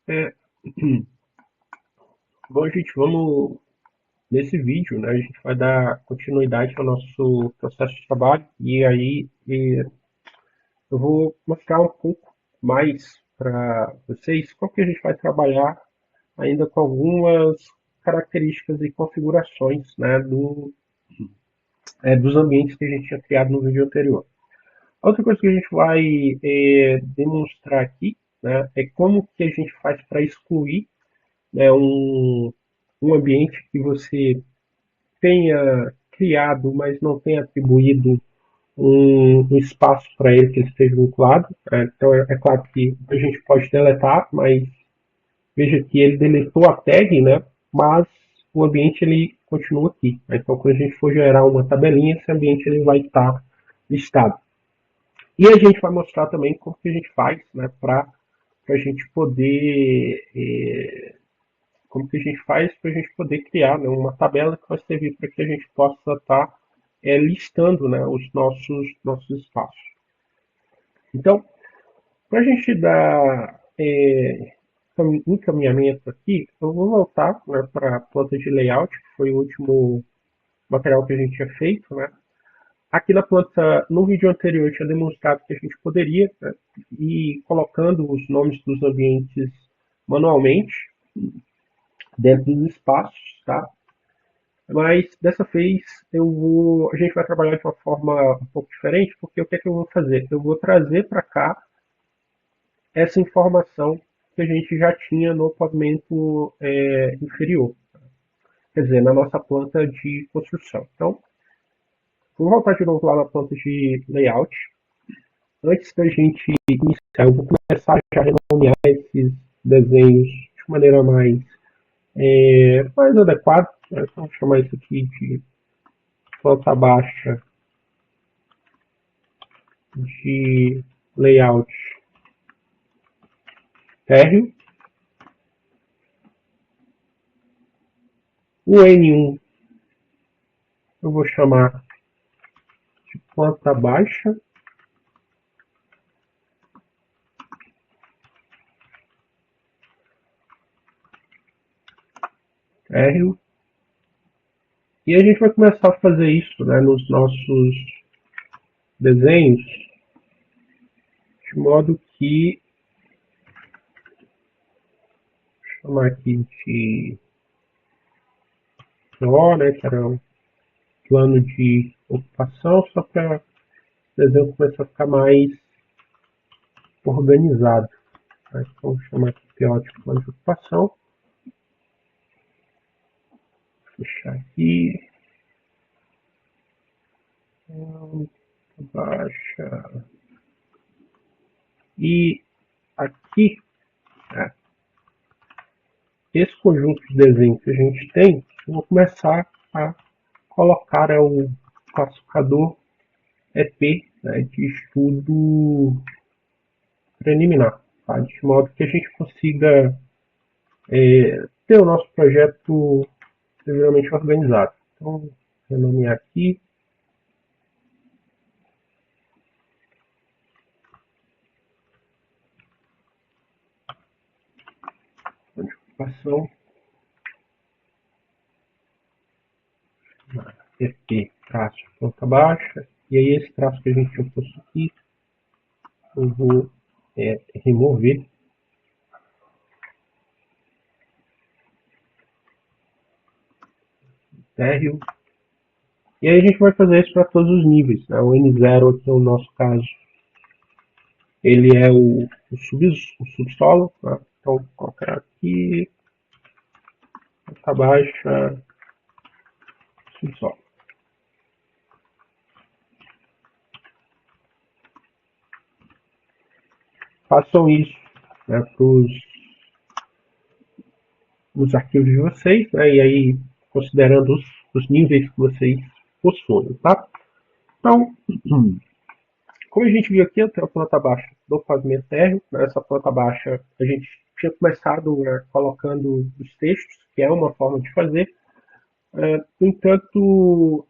É, bom, gente, nesse vídeo, né, a gente vai dar continuidade ao nosso processo de trabalho e aí eu vou mostrar um pouco mais para vocês como que a gente vai trabalhar ainda com algumas características e configurações, né, dos ambientes que a gente tinha criado no vídeo anterior. Outra coisa que a gente vai demonstrar aqui, né, é como que a gente faz para excluir, né, um ambiente que você tenha criado, mas não tenha atribuído um espaço para ele que ele esteja vinculado. Então, é claro que a gente pode deletar, mas veja que ele deletou a tag, né? Mas o ambiente ele continua aqui. Então, quando a gente for gerar uma tabelinha, esse ambiente ele vai estar listado. E a gente vai mostrar também como que a gente faz, né, para a gente poder como que a gente faz para a gente poder criar, né, uma tabela que vai servir para que a gente possa estar listando, né, os nossos espaços. Então, para a gente dar encaminhamento aqui, eu vou voltar, né, para a planta de layout, que foi o último material que a gente tinha feito. Né? Aqui na planta, no vídeo anterior, eu tinha demonstrado que a gente poderia, né, ir colocando os nomes dos ambientes manualmente dentro dos espaços, tá? Mas dessa vez a gente vai trabalhar de uma forma um pouco diferente, porque o que é que eu vou fazer? Eu vou trazer para cá essa informação que a gente já tinha no pavimento inferior, quer dizer, na nossa planta de construção. Então, vou voltar de novo lá na planta de layout. Antes da gente iniciar, eu vou começar já a renomear esses desenhos de maneira mais adequada. Né? Vamos chamar isso aqui de planta baixa de layout térreo. O N1 eu vou chamar de planta baixa térreo. E a gente vai começar a fazer isso, né, nos nossos desenhos, de modo que, vou chamar aqui de PO, né, que era um plano de ocupação, só para o desenho começar a ficar mais organizado. Tá? Então, vou chamar aqui PO de plano de ocupação. Fechar aqui. Baixa. E aqui, né, esse conjunto de desenhos que a gente tem, eu vou começar a colocar o classificador EP, né, de estudo preliminar, tá? De modo que a gente consiga ter o nosso projeto devidamente organizado. Então, renomear aqui, ocupação, EP, traço, planta baixa, e aí esse traço que a gente tinha posto aqui, eu vou remover. Térreo. E aí a gente vai fazer isso para todos os níveis. Né? O N0 aqui é o nosso caso. Ele é o subsolo. Né? Então, vou colocar aqui, planta baixa, subsolo. Façam isso, né, nos arquivos de vocês, né, e aí considerando os níveis que vocês possuem. Tá? Então, como a gente viu aqui, eu tenho a planta baixa do pavimento térreo. Né, essa planta baixa a gente tinha começado, né, colocando os textos, que é uma forma de fazer. No entanto,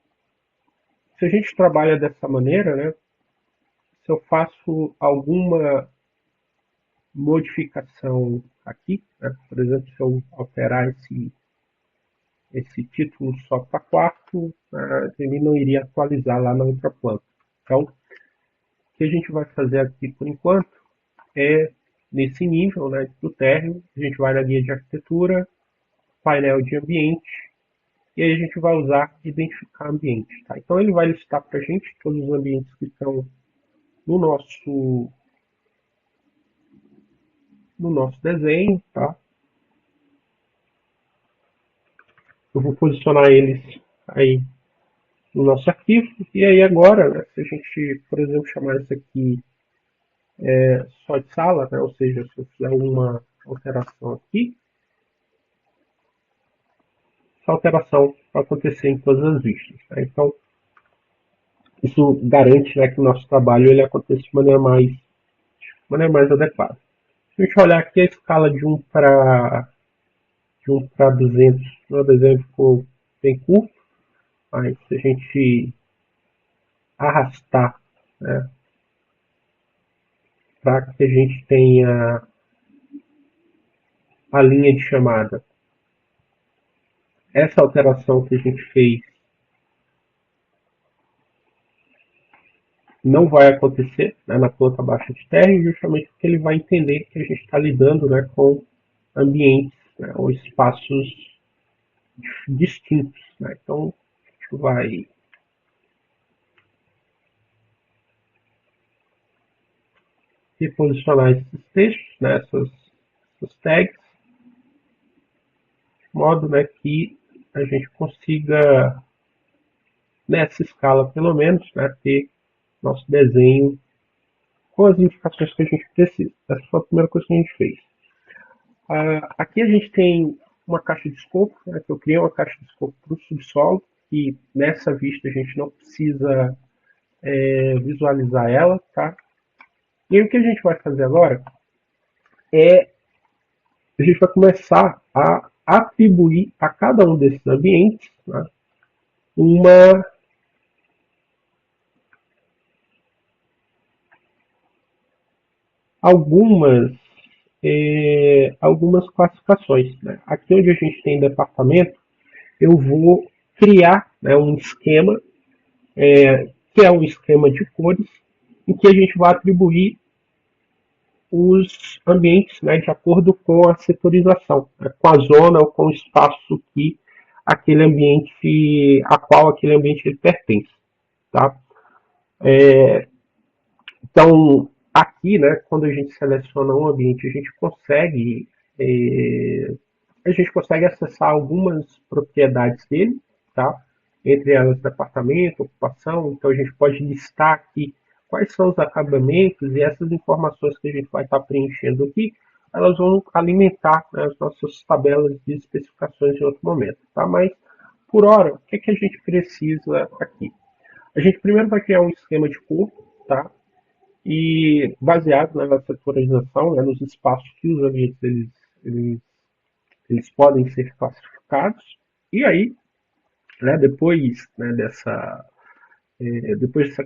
se a gente trabalha dessa maneira, né, se eu faço alguma modificação aqui, né? Por exemplo, se eu alterar esse título só para quarto, ele não iria atualizar lá na outra planta. Então, o que a gente vai fazer aqui por enquanto é, nesse nível, né, do térreo, a gente vai na guia de arquitetura, painel de ambiente, e aí a gente vai usar identificar ambiente. Tá? Então ele vai listar para a gente todos os ambientes que estão no nosso desenho. Tá? Eu vou posicionar eles aí no nosso arquivo, e aí agora, né, se a gente, por exemplo, chamar isso aqui só de sala, né, ou seja, se eu fizer uma alteração aqui, essa alteração vai acontecer em todas as vistas. Tá? Então, isso garante, né, que o nosso trabalho ele aconteça de maneira mais adequada. Se a gente olhar aqui a escala de 1 para 200, no desenho ficou bem curto, mas se a gente arrastar, né, para que a gente tenha a linha de chamada, essa alteração que a gente fez não vai acontecer, né, na planta baixa de terra, justamente porque ele vai entender que a gente está lidando, né, com ambientes, né, ou espaços distintos. Né? Então, a gente vai reposicionar esses textos, né, essas tags, de modo, né, que a gente consiga, nessa escala pelo menos, né, ter nosso desenho com as indicações que a gente precisa. Essa foi a primeira coisa que a gente fez. Aqui a gente tem uma caixa de escopo, né, que eu criei uma caixa de escopo para o subsolo, e nessa vista a gente não precisa visualizar ela. Tá? E aí o que a gente vai fazer agora é a gente vai começar a atribuir a cada um desses ambientes, né, uma algumas algumas classificações. Né? Aqui onde a gente tem departamento, eu vou criar, né, um esquema, que é um esquema de cores, em que a gente vai atribuir os ambientes, né, de acordo com a setorização, né, com a zona ou com o espaço que aquele ambiente, a qual aquele ambiente ele pertence. Tá? Então, aqui, né, quando a gente seleciona um ambiente, a gente consegue acessar algumas propriedades dele, tá? Entre elas departamento, ocupação. Então a gente pode listar aqui quais são os acabamentos, e essas informações que a gente vai estar preenchendo aqui, elas vão alimentar, né, as nossas tabelas de especificações em outro momento. Tá? Mas, por hora, o que, que a gente precisa aqui? A gente primeiro vai criar um esquema de cor, tá? E baseado, né, na setorização, né, nos espaços que os ambientes eles, eles podem ser classificados. E aí, né, depois dessa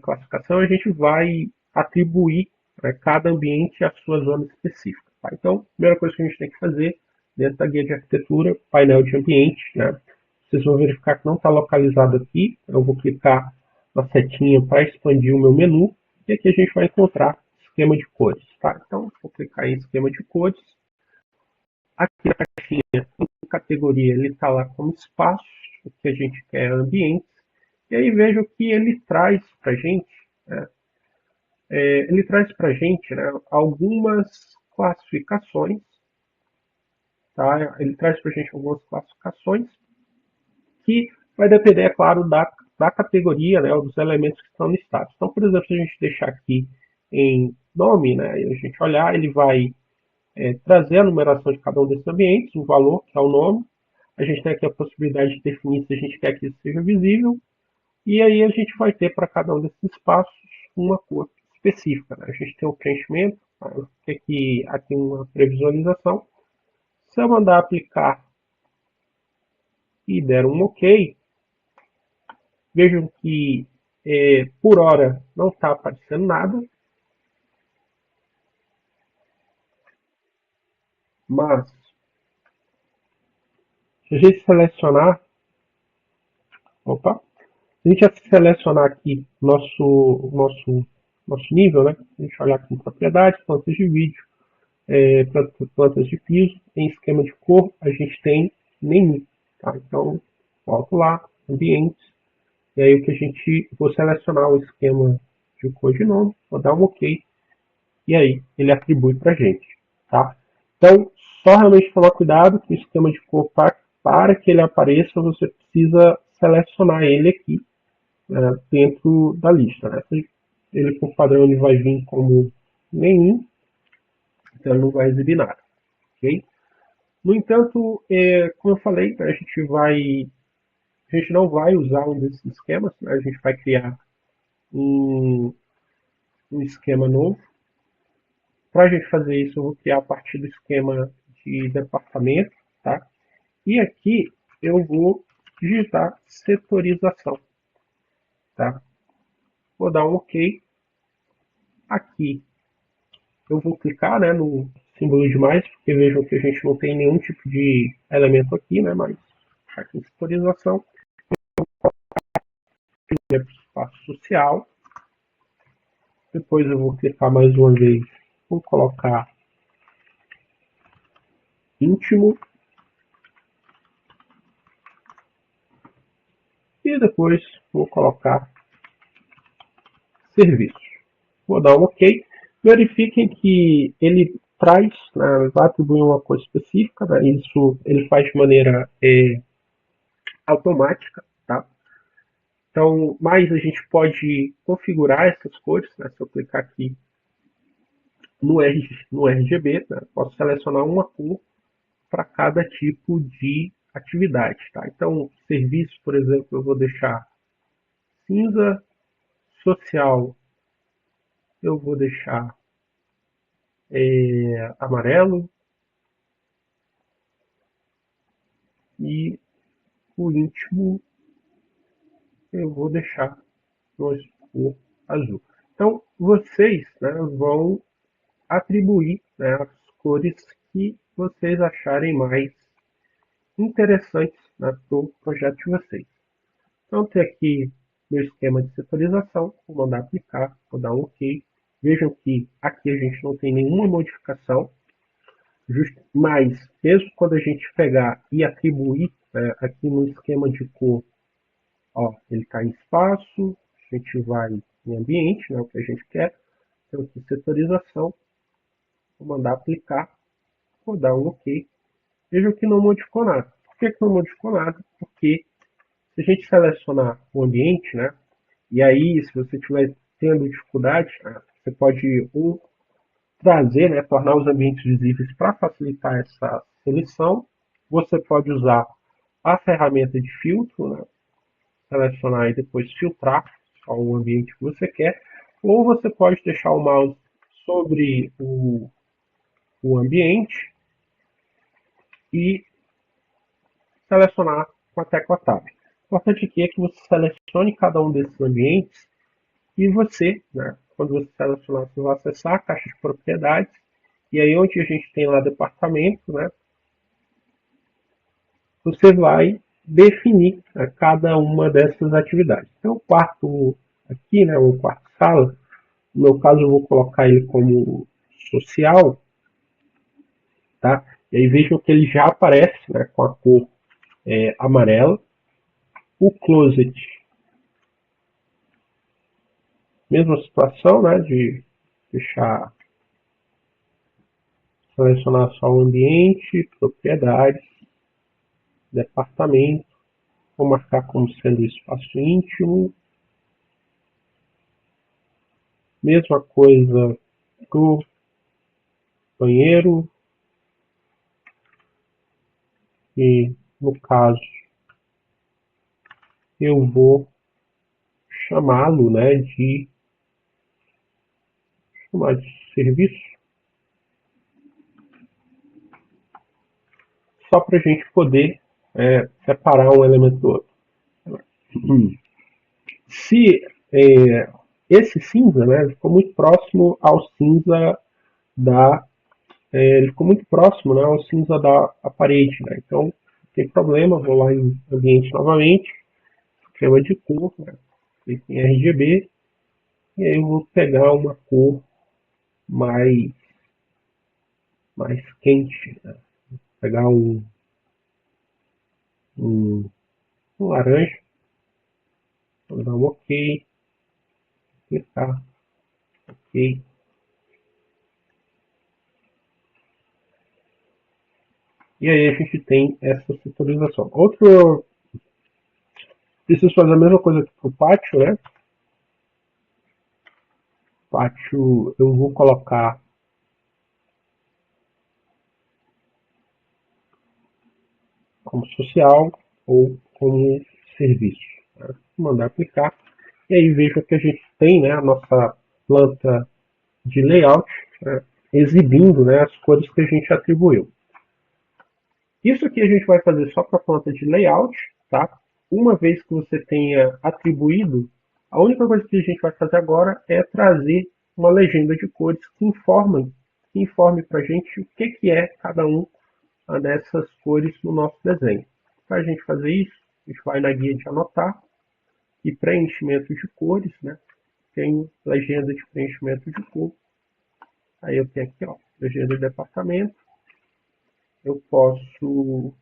classificação, a gente vai atribuir, né, cada ambiente a sua zona específica. Tá? Então, a primeira coisa que a gente tem que fazer, dentro da guia de arquitetura, painel de ambiente, né, vocês vão verificar que não está localizado aqui. Eu vou clicar na setinha para expandir o meu menu, e aqui a gente vai encontrar esquema de cores. Tá? Então, vou clicar em esquema de cores. Aqui na caixinha, em categoria, ele está lá como espaço, o que a gente quer é ambientes. E aí veja o que ele traz para a gente. Né? Ele traz para a gente, né, algumas classificações. Tá? Ele traz para a gente algumas classificações que vai depender, é claro, da categoria, né, ou dos elementos que estão listados. Então, por exemplo, se a gente deixar aqui em nome, né, e a gente olhar, ele vai trazer a numeração de cada um desses ambientes, um valor, que é o nome. A gente tem aqui a possibilidade de definir se a gente quer que isso seja visível. E aí a gente vai ter para cada um desses espaços uma cor específica. Né? A gente tem o preenchimento, aqui uma previsualização. Se eu mandar aplicar e der um OK, vejam que por hora não está aparecendo nada. Mas, se a gente selecionar, opa, se a gente selecionar aqui nosso nível, né? A gente olhar aqui em propriedades, plantas de vídeo, plantas de piso, em esquema de cor, a gente tem nenhum. Tá? Então, volto lá, ambientes, e aí o que a gente, vou selecionar o esquema de cor de novo, vou dar um OK, e aí ele atribui para a gente. Tá? Então, só realmente tomar cuidado com o esquema de cor para que ele apareça, você precisa selecionar ele aqui, né, dentro da lista. Né? Ele, por padrão, ele vai vir como nenhum, então ele não vai exibir nada. Okay? No entanto, como eu falei, a gente não vai usar um desses esquemas, né? A gente vai criar um esquema novo. Para a gente fazer isso, eu vou criar a partir do esquema de departamento, tá? E aqui eu vou digitar setorização, tá? Vou dar um OK. Aqui eu vou clicar, né, no símbolo de mais, porque vejam que a gente não tem nenhum tipo de elemento aqui, né? Mas aqui em setorização, espaço social. Depois eu vou clicar mais uma vez, vou colocar íntimo. E depois vou colocar serviço. Vou dar um OK. Verifiquem que ele traz, né, vai atribuir uma coisa específica, né, isso ele faz de maneira automática, tá? Então, mas a gente pode configurar essas cores, né, se eu clicar aqui no RGB, né, posso selecionar uma cor para cada tipo de atividade, tá? Então, serviço, por exemplo, eu vou deixar cinza, social eu vou deixar amarelo e o íntimo eu vou deixar no cor azul. Então, vocês, né, vão atribuir, né, as cores que vocês acharem mais interessantes, né, para o projeto de vocês. Então, tem aqui meu esquema de setorização, vou mandar aplicar, vou dar um OK. Vejam que aqui a gente não tem nenhuma modificação, mas mesmo quando a gente pegar e atribuir, né, aqui no esquema de cor, ó, ele está em espaço, a gente vai em ambiente, né, o que a gente quer, então aqui setorização, vou mandar aplicar, vou dar um OK. Vejam que não modificou nada. Por que não modificou nada? Porque se a gente selecionar o ambiente, né, e aí se você estiver tendo dificuldade, né, você pode trazer, né, tornar os ambientes visíveis para facilitar essa seleção. Você pode usar a ferramenta de filtro, né, selecionar e depois filtrar só o ambiente que você quer, ou você pode deixar o mouse sobre o ambiente e selecionar com a tecla Tab. O importante aqui é que você selecione cada um desses ambientes e você, né, quando você selecionar, você vai acessar a caixa de propriedades e aí onde a gente tem lá departamento, né, você vai definir, né, cada uma dessas atividades. Então, o quarto aqui, né, o quarto sala, no meu caso eu vou colocar ele como social, tá? E aí vejam que ele já aparece, né, com a cor amarela. O closet, mesma situação, né, de deixar, selecionar só o ambiente, propriedades, departamento, vou marcar como sendo espaço íntimo. Mesma coisa pro banheiro, e no caso eu vou chamá-lo, né, chamar de serviço, só para a gente poder separar um elemento do outro. Se esse cinza, né, ficou muito próximo ao cinza da ele ficou muito próximo, né, ao cinza da parede, né? Então, não tem problema, vou lá em ambiente novamente, esquema de cor, né, clique em RGB, e aí eu vou pegar uma cor mais, mais quente, né? Pegar um, um laranja, vou dar um OK, clicar, OK. E aí a gente tem essa setorização. Outro, preciso fazer a mesma coisa aqui para o pátio, né? Pátio, eu vou colocar como social ou como serviço. Né? Vou mandar aplicar. E aí veja que a gente tem, né, a nossa planta de layout, né, exibindo, né, as cores que a gente atribuiu. Isso aqui a gente vai fazer só para a planta de layout, tá? Uma vez que você tenha atribuído, a única coisa que a gente vai fazer agora é trazer uma legenda de cores que informe para a gente o que é cada um dessas cores no nosso desenho. Para a gente fazer isso, a gente vai na guia de anotar e preenchimento de cores, né? Tem legenda de preenchimento de cor. Aí eu tenho aqui, ó, legenda de departamento. Eu posso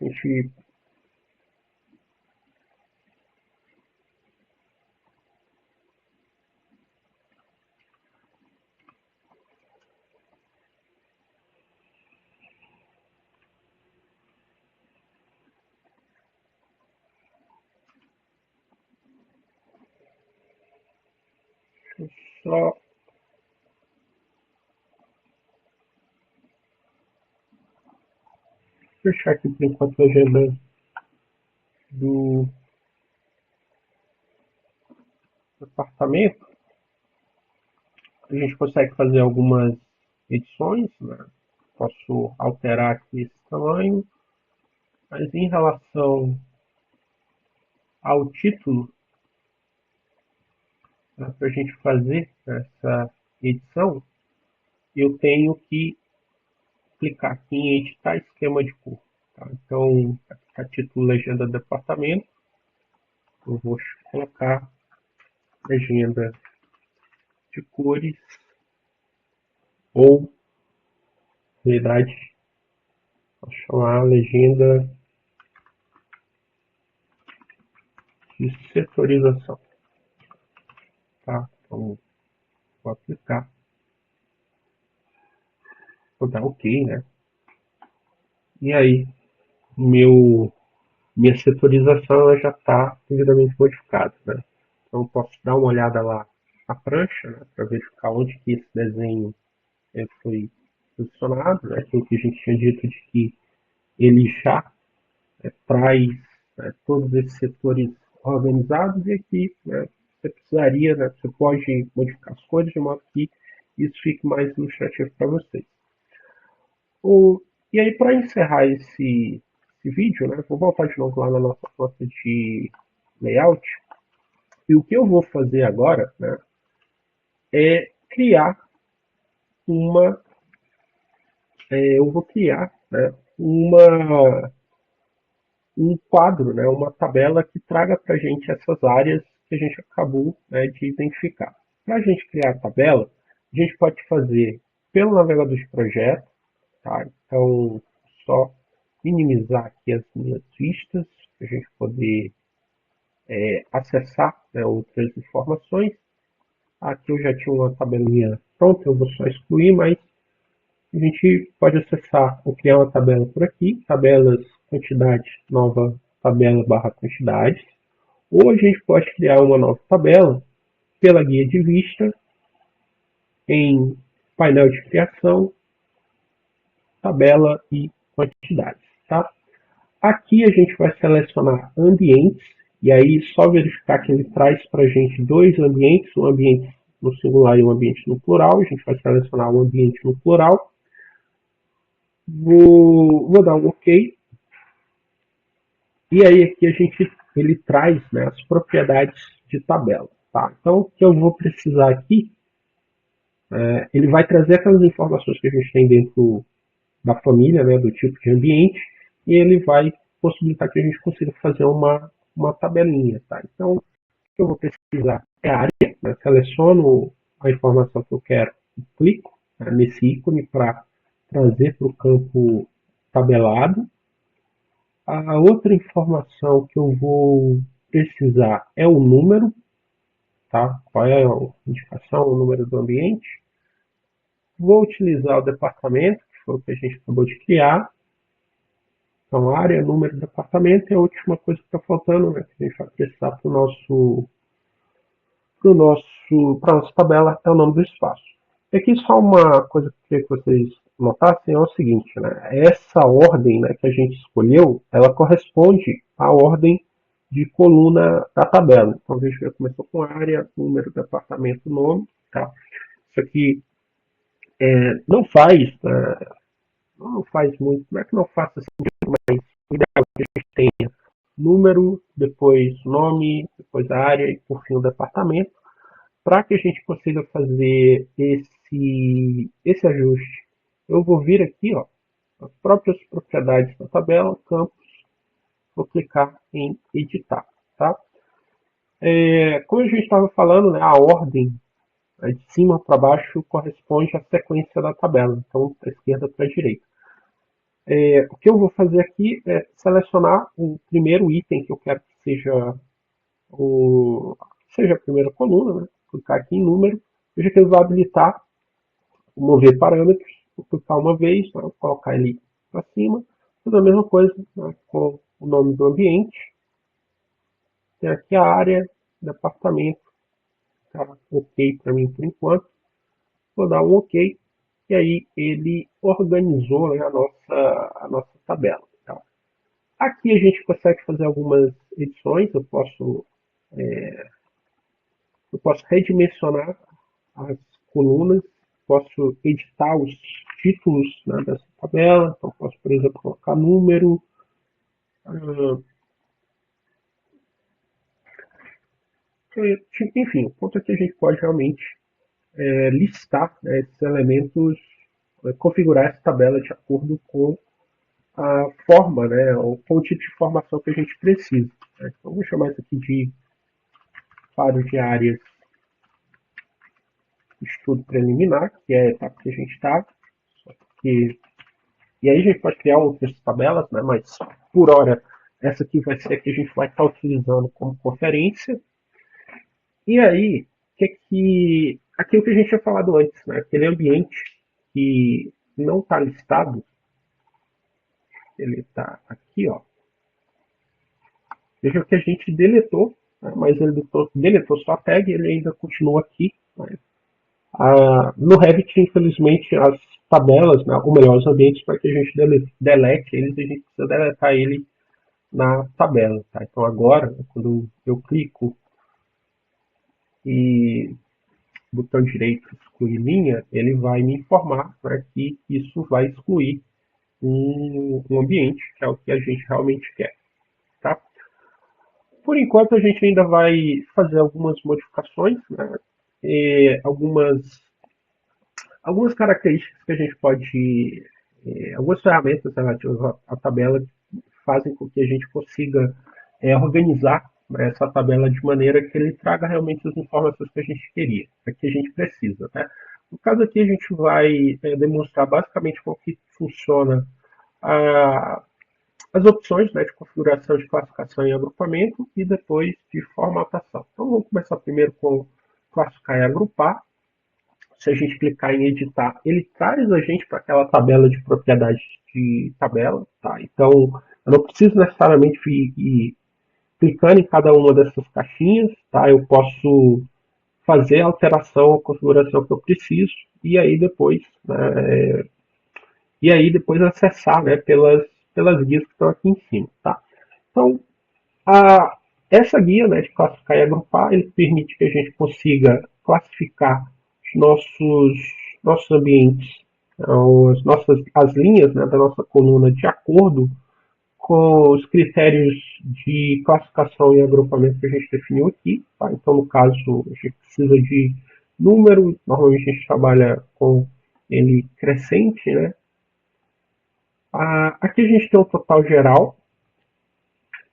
a gente só fechar aqui por enquanto a legenda do departamento. A gente consegue fazer algumas edições, né? Posso alterar aqui esse tamanho, mas em relação ao título, né, para a gente fazer essa edição, eu tenho que clicar aqui em editar esquema de cor. Tá? Então, aqui está título legenda departamento, eu vou colocar legenda de cores ou, na verdade, vou chamar legenda de setorização. Tá? Então, vou aplicar, vou dar OK, né? E aí, minha setorização ela já está devidamente modificada, né? Então, eu posso dar uma olhada lá na prancha, né, para verificar onde que esse desenho foi posicionado, né? Aquilo que a gente tinha dito de que ele já traz, né, todos esses setores organizados e aqui, né, você precisaria, né, você pode modificar as cores de modo que isso fique mais ilustrativo para vocês. E aí, para encerrar esse vídeo, né, vou voltar de novo lá na nossa planta de layout. E o que eu vou fazer agora, né, é criar uma, eu vou criar, né, um quadro, né, uma tabela que traga para a gente essas áreas que a gente acabou, né, de identificar. Para a gente criar a tabela, a gente pode fazer pelo navegador de projeto, tá? Então, só minimizar aqui as minhas vistas, para a gente poder acessar, né, outras informações. Aqui eu já tinha uma tabelinha pronta, eu vou só excluir, mas a gente pode acessar ou criar uma tabela por aqui, tabelas, quantidade, nova tabela barra quantidades, ou a gente pode criar uma nova tabela pela guia de vista, em painel de criação, tabela e quantidades. Tá? Aqui a gente vai selecionar ambientes, e aí só verificar que ele traz para a gente dois ambientes, um ambiente no singular e um ambiente no plural. A gente vai selecionar um ambiente no plural. Vou dar um OK. E aí aqui ele traz, né, as propriedades de tabela. Tá? Então o que eu vou precisar aqui Ele vai trazer aquelas informações que a gente tem dentro da família, né, do tipo de ambiente, e ele vai possibilitar que a gente consiga fazer uma tabelinha. Tá? Então, o que eu vou pesquisar é a área, né, seleciono a informação que eu quero, clico, né, nesse ícone para trazer para o campo tabelado. A outra informação que eu vou precisar é o número, tá? Qual é a indicação, o número do ambiente. Vou utilizar o departamento, que foi o que a gente acabou de criar. Então, área, número, departamento, e a última coisa que está faltando, né, que a gente vai precisar para a nossa tabela, é o nome do espaço. E aqui só uma coisa que eu queria que vocês notassem é o seguinte, né, essa ordem, né, que a gente escolheu, ela corresponde à ordem de coluna da tabela. Então, a gente já começou com área, número, departamento, nome, tá? Isso aqui não faz, não faz muito, não é que não faça sentido, mas o ideal é que a gente tenha número, depois nome, depois a área e por fim o departamento, para que a gente consiga fazer esse ajuste. Eu vou vir aqui, ó, as próprias propriedades da tabela, campos, vou clicar em editar, tá? Como a gente estava falando, né, a ordem, né, de cima para baixo corresponde à sequência da tabela, então da esquerda para a direita. O que eu vou fazer aqui é selecionar o primeiro item que eu quero que seja a primeira coluna, né? Clicar aqui em número, veja que ele vai habilitar o mover parâmetros, vou clicar uma vez, né? Vou colocar ele para cima, fazer a mesma coisa, né? Com o nome do ambiente, tem aqui a área, departamento, tá ok para mim por enquanto, vou dar um ok, e aí ele organizou, né, a nossa tabela. Tá? Aqui a gente consegue fazer algumas edições, eu posso redimensionar as colunas, posso editar os títulos, né, dessa tabela, então posso, por exemplo, colocar número, uh, enfim, o ponto é que a gente pode realmente listar, né, esses elementos, configurar essa tabela de acordo com a forma, né, ou com o tipo de informação que a gente precisa. Né? Então, vou chamar isso aqui de quadro de áreas estudo preliminar, que é a etapa que a gente está. E aí a gente pode criar outras tabelas, né, mas por hora essa aqui vai ser a que a gente vai estar utilizando como conferência. E aí, aquilo que a gente tinha falado antes, né, aquele ambiente que não está listado, ele está aqui, ó. Veja que a gente deletou, né, mas ele deletou só a tag, ele ainda continua aqui. Né. No Revit, infelizmente, as tabelas, né, ou melhor, os ambientes, para que a gente delete eles, a gente precisa deletar ele na tabela. Tá? Então agora, quando eu clico e botão direito excluir linha, ele vai me informar, né, que isso vai excluir um ambiente, que é o que a gente realmente quer. Tá? Por enquanto a gente ainda vai fazer algumas modificações, né, algumas características que a gente pode, algumas ferramentas relativas à tabela fazem com que a gente consiga organizar, né, essa tabela de maneira que ele traga realmente as informações que a gente queria, que a gente precisa. Né? No caso aqui a gente vai demonstrar basicamente como que funciona as opções, né, de configuração de classificação e agrupamento e depois de formatação. Então vamos começar primeiro com classificar e agrupar. Se a gente clicar em editar, ele traz a gente para aquela tabela de propriedades de tabela. Tá? Então eu não preciso necessariamente ir clicando em cada uma dessas caixinhas. Tá? Eu posso fazer a alteração, a configuração que eu preciso e aí depois, né, acessar, né, pelas guias que estão aqui em cima. Tá? Então, essa guia, né, de classificar e agrupar, ele permite que a gente consiga classificar os nossos ambientes, as linhas, né, da nossa coluna de acordo com os critérios de classificação e agrupamento que a gente definiu aqui. Tá? Então, no caso, a gente precisa de número, normalmente a gente trabalha com ele crescente, né? Aqui a gente tem o total geral.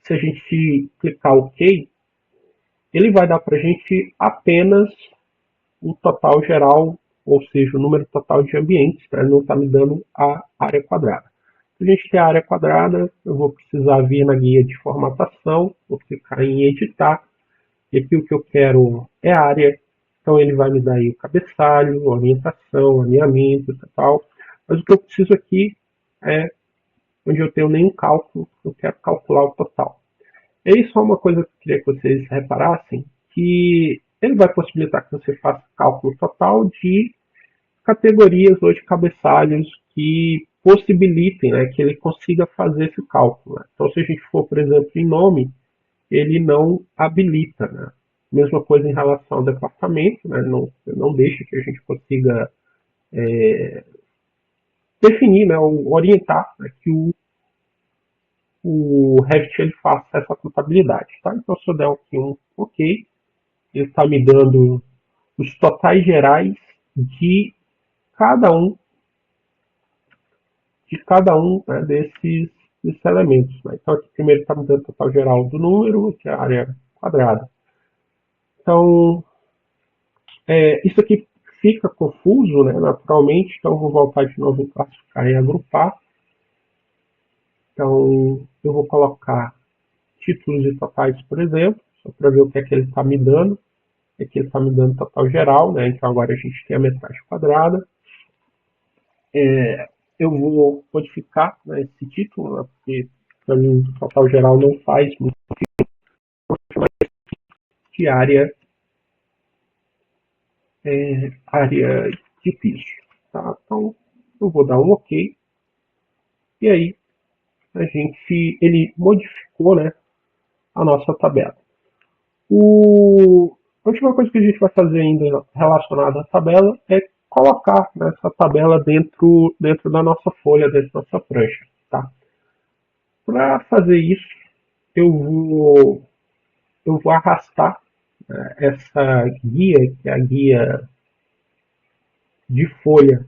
Se a gente clicar OK, ele vai dar para a gente apenas o total geral, ou seja, o número total de ambientes, né? Não está me dando a área quadrada. Se a gente tem a área quadrada, eu vou precisar vir na guia de formatação, vou clicar em editar, e aqui o que eu quero é área, então ele vai me dar aí o cabeçalho, orientação, alinhamento e tal, mas o que eu preciso aqui é onde eu tenho nenhum cálculo, eu quero calcular o total. E aí só uma coisa que eu queria que vocês reparassem, que ele vai possibilitar que você faça cálculo total de categorias ou de cabeçalhos que possibilitem, né, que ele consiga fazer esse cálculo. Né? Então, se a gente for, por exemplo, em nome, ele não habilita. Né? Mesma coisa em relação ao departamento, né? Não deixa que a gente consiga definir, né, ou orientar, né, que o Revit ele faça essa contabilidade. Tá? Então, se eu der aqui um OK, ele está me dando os totais gerais de cada um né, desses elementos. Né? Então, aqui primeiro está me dando o total geral do número, que é a área quadrada. Então, isso aqui fica confuso, né, naturalmente, então eu vou voltar de novo em classificar e agrupar. Então, eu vou colocar títulos e totais, por exemplo, só para ver o que é que ele está me dando. Aqui ele está me dando total geral, né, então agora a gente tem a metragem quadrada. Eu vou modificar, né, esse título, né, porque para mim o total geral não faz muito de área de piso. Tá? Então eu vou dar um OK e aí ele modificou, né, a nossa tabela. A última coisa que a gente vai fazer ainda relacionada à tabela é colocar, né, essa tabela dentro da nossa folha, dentro da nossa prancha. Tá? Para fazer isso, eu vou, eu vou arrastar, né, essa guia, que é a guia de folha,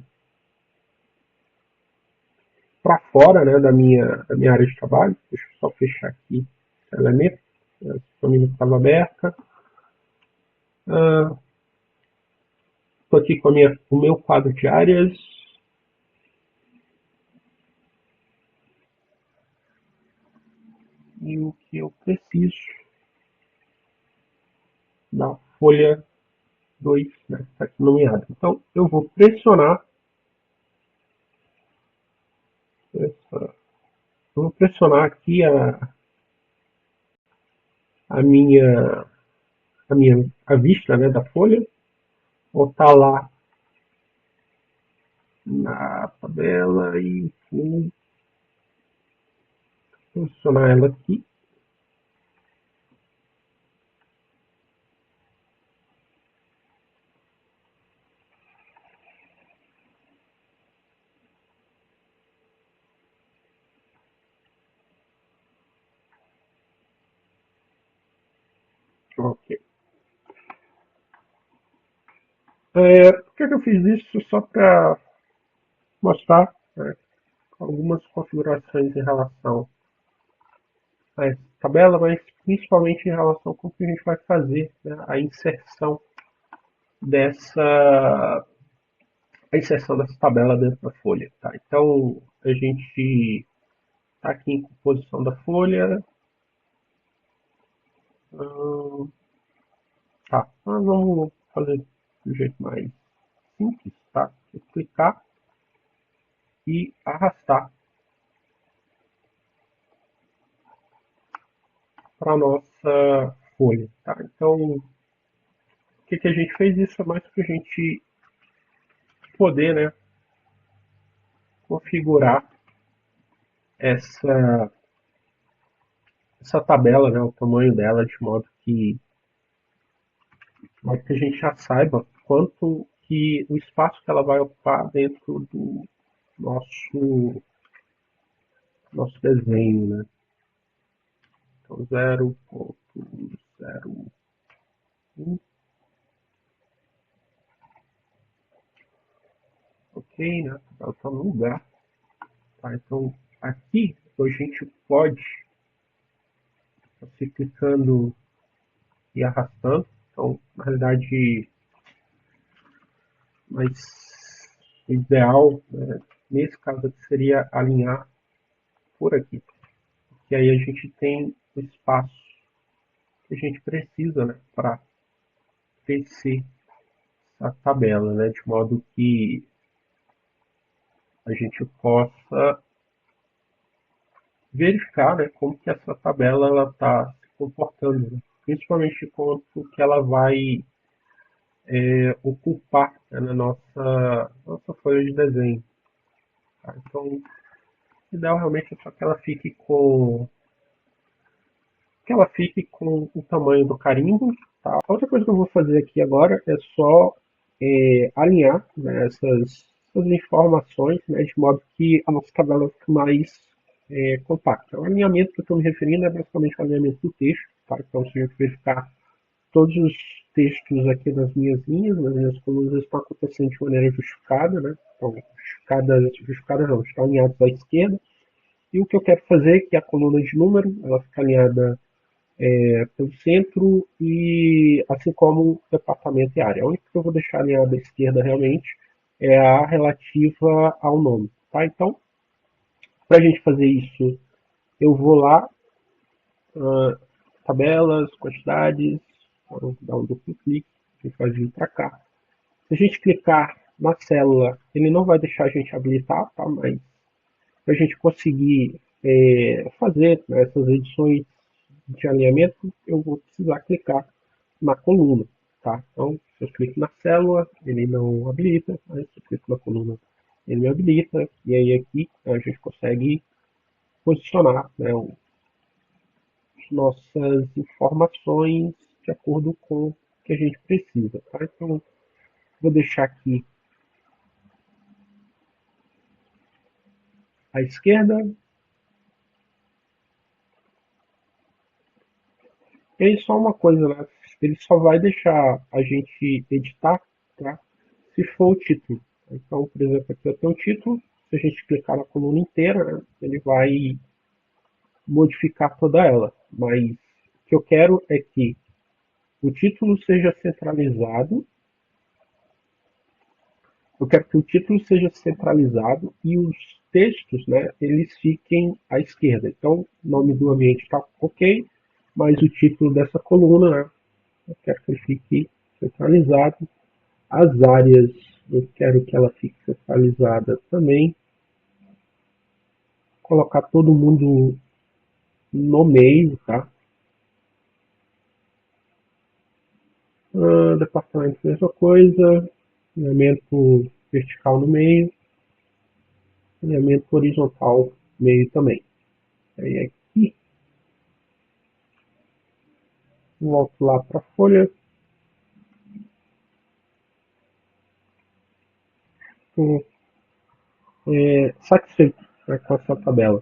para fora, né, da minha área de trabalho. Deixa eu só fechar aqui esse elemento. A família estava aberta. Estou aqui com o meu quadro de áreas. E o que eu preciso da folha 2, né, está aqui nomeado. Então, eu vou pressionar aqui a minha a vista, né, da folha. Vou estar lá na tabela e vou posicionar ela aqui. Ok. Por que eu fiz isso? Só para mostrar, né, algumas configurações em relação a essa tabela, mas principalmente em relação com o que a gente vai fazer, né, dessa, a inserção dessa tabela dentro da folha. Tá? Então, a gente está aqui em composição da folha. Tá, mas vamos fazer do jeito mais simples. Tá? Vou clicar e arrastar para a nossa folha. Tá? Então, o que a gente fez isso é mais para a gente poder, né, configurar essa, essa tabela, né, o tamanho dela, de modo que a gente já saiba quanto que o espaço que ela vai ocupar dentro do nosso desenho. Né? Então, 0,01. ok, né? Ela está no lugar. Tá? Então, aqui a gente pode, você clicando e arrastando. Então, na realidade, mas o ideal, né, nesse caso aqui, seria alinhar por aqui. Que aí a gente tem o espaço que a gente precisa, né, para crescer a tabela, né, de modo que a gente possa verificar, né, como que essa tabela ela está se comportando, né, principalmente quanto que ela vai ocupar, né, na nossa folha de desenho. Tá? Então, o ideal realmente é só que ela fique com o tamanho do carimbo. Tá? A outra coisa que eu vou fazer aqui agora é só alinhar, né, essas informações, né, de modo que a nossa tabela fique mais compacta. O alinhamento que eu estou me referindo é basicamente o alinhamento do texto. Tá? Então, se a gente verificar todos os textos aqui nas minhas linhas, nas minhas colunas estão acontecendo de maneira justificada, né? Então, justificadas não, estão alinhadas à esquerda. E o que eu quero fazer é que a coluna de número, ela fica alinhada pelo centro e assim como o departamento e área. A única que eu vou deixar alinhada à esquerda realmente é a relativa ao nome. Tá? Então, para a gente fazer isso, eu vou lá, uh, tabelas, quantidades, vou dar um duplo clique, a gente vai vir para cá. Se a gente clicar na célula, ele não vai deixar a gente habilitar, tá? Mas para a gente conseguir fazer, né, essas edições de alinhamento, eu vou precisar clicar na coluna. Tá? Então, se eu clico na célula, ele não habilita, aí se eu clico na coluna, ele me habilita, e aí aqui a gente consegue posicionar, né, as nossas informações de acordo com o que a gente precisa. Tá? Então, vou deixar aqui à esquerda. E aí só uma coisa, né? Ele só vai deixar a gente editar, tá? Se for o título. Então, por exemplo, aqui eu tenho o título. Se a gente clicar na coluna inteira, né, ele vai modificar toda ela. Mas o que eu quero é que o título seja centralizado. Eu quero que o título seja centralizado e os textos, né, eles fiquem à esquerda. Então, o nome do ambiente está ok, mas o título dessa coluna, né, eu quero que ele fique centralizado. As áreas, eu quero que ela fique centralizada também. Colocar todo mundo no meio, tá? Departamento, mesma coisa. Alinhamento vertical no meio. Alinhamento horizontal no meio também. Aí aqui, volto lá para a folha. Estou satisfeito, né, com essa tabela.